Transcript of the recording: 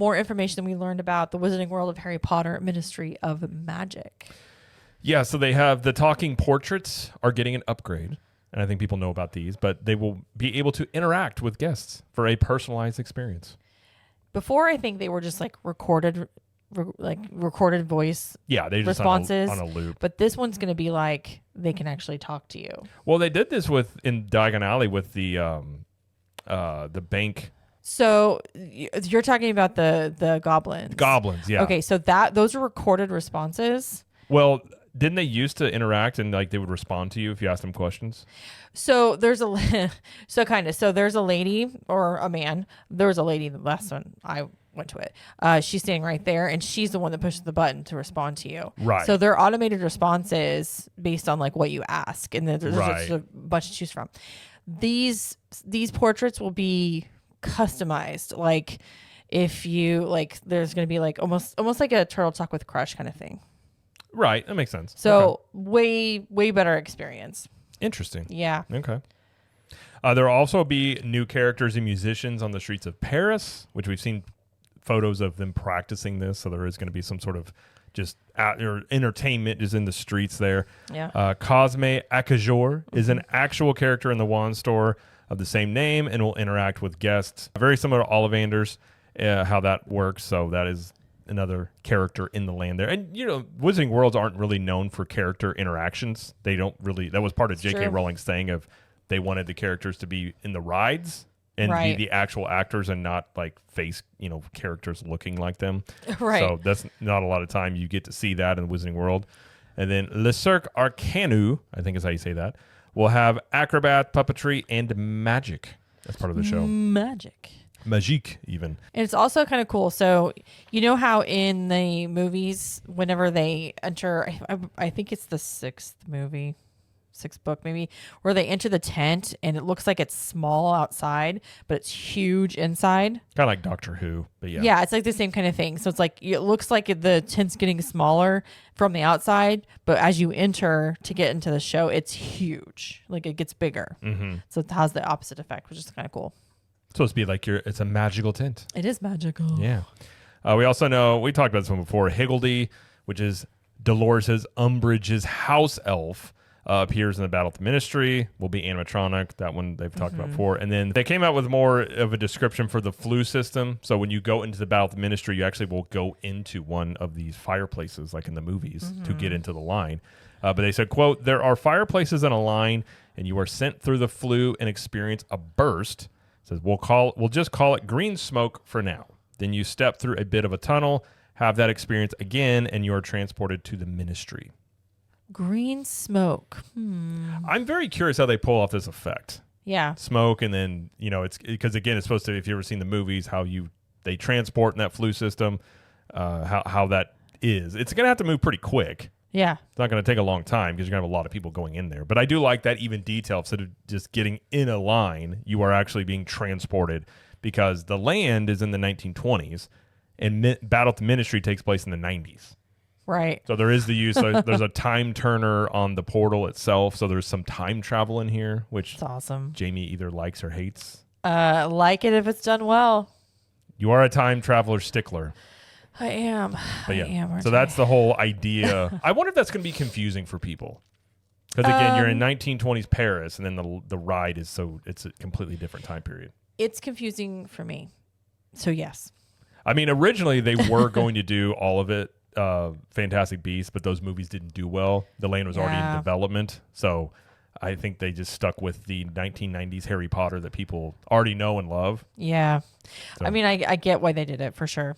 more information we learned about the Wizarding World of Harry Potter Ministry of Magic. Yeah, so they have the talking portraits are getting an upgrade. And I think people know about these, but they will be able to interact with guests for a personalized experience. Before, I think they were just like recorded voice they just responses on a loop. But this one's going to be like they can actually talk to you. Well, they did this in Diagon Alley with the bank. So you're talking about the goblins. Goblins, yeah. Okay, so those are recorded responses. Well, didn't they used to interact and like they would respond to you if you asked them questions? So there's a lady or a man. There was a lady the last one I went to it. She's standing right there, and she's the one that pushes the button to respond to you. Right. So they're automated responses based on like what you ask, and there's right. a bunch to choose from. These portraits will be customized. Like if you like, there's going to be like almost like a Turtle Talk with Crush kind of thing. Right. That makes sense. So way better experience. Interesting. Yeah. Okay. There will also be new characters and musicians on the streets of Paris, which we've seen photos of them practicing this. So there is going to be some sort of just entertainment is in the streets there. Yeah. Cosme Acajor is an actual character in the wand store of the same name and will interact with guests. Very similar to Ollivanders, how that works. So that is another character in the land there. And, Wizarding Worlds aren't really known for character interactions. They don't really, that was part of J.K. Rowling's thing of they wanted the characters to be in the rides and be the actual actors and not like face, characters looking like them. Right. So that's not a lot of time you get to see that in the Wizarding World. And then Le Cirque Arcanu, I think is how you say that, will have acrobat, puppetry, and magic as part of the show. Magique, even. And it's also kind of cool. So, you know how in the movies, whenever they enter, I think it's the sixth book maybe, where they enter the tent and it looks like it's small outside, but it's huge inside. Kind of like Doctor Who, but yeah. Yeah, it's like the same kind of thing. So it's like, it looks like the tent's getting smaller from the outside, but as you enter to get into the show, it's huge. Like it gets bigger. Mm-hmm. So it has the opposite effect, which is kind of cool. It's supposed to be like it's a magical tent. It is magical. Yeah. We also know, we talked about this one before, Higgledy, which is Dolores Umbridge's house elf, appears in the Battle of the Ministry, will be animatronic. That one they've talked about before. And then they came out with more of a description for the flue system. So when you go into the Battle of the Ministry, you actually will go into one of these fireplaces, like in the movies, to get into the line. But they said, quote, "There are fireplaces in a line, and you are sent through the flue and experience a burst." Says we'll just call it green smoke for now. Then you step through a bit of a tunnel, have that experience again, and you are transported to the Ministry. Green smoke. I'm very curious how they pull off this effect. Yeah. Smoke, and then it's because again, it's supposed to. If you've ever seen the movies, how they transport in that flue system, how that is. It's gonna have to move pretty quick. Yeah. It's not going to take a long time because you're going to have a lot of people going in there. But I do like that even detail. Instead of just getting in a line, you are actually being transported because the land is in the 1920s and Battle of the Ministry takes place in the 90s. Right. So there is the use. There's a time turner on the portal itself. So there's some time travel in here, which it's awesome. Jamie either likes or hates. Like it if it's done well. You are a time traveler stickler. I am. But yeah. I am. So that's the whole idea. I wonder if that's going to be confusing for people. Because again, you're in 1920s Paris, and then the ride is it's a completely different time period. It's confusing for me. So yes. I mean, originally they were going to do all of it, Fantastic Beasts, but those movies didn't do well. The land was already in development, so I think they just stuck with the 1990s Harry Potter that people already know and love. Yeah. So. I mean, I get why they did it for sure.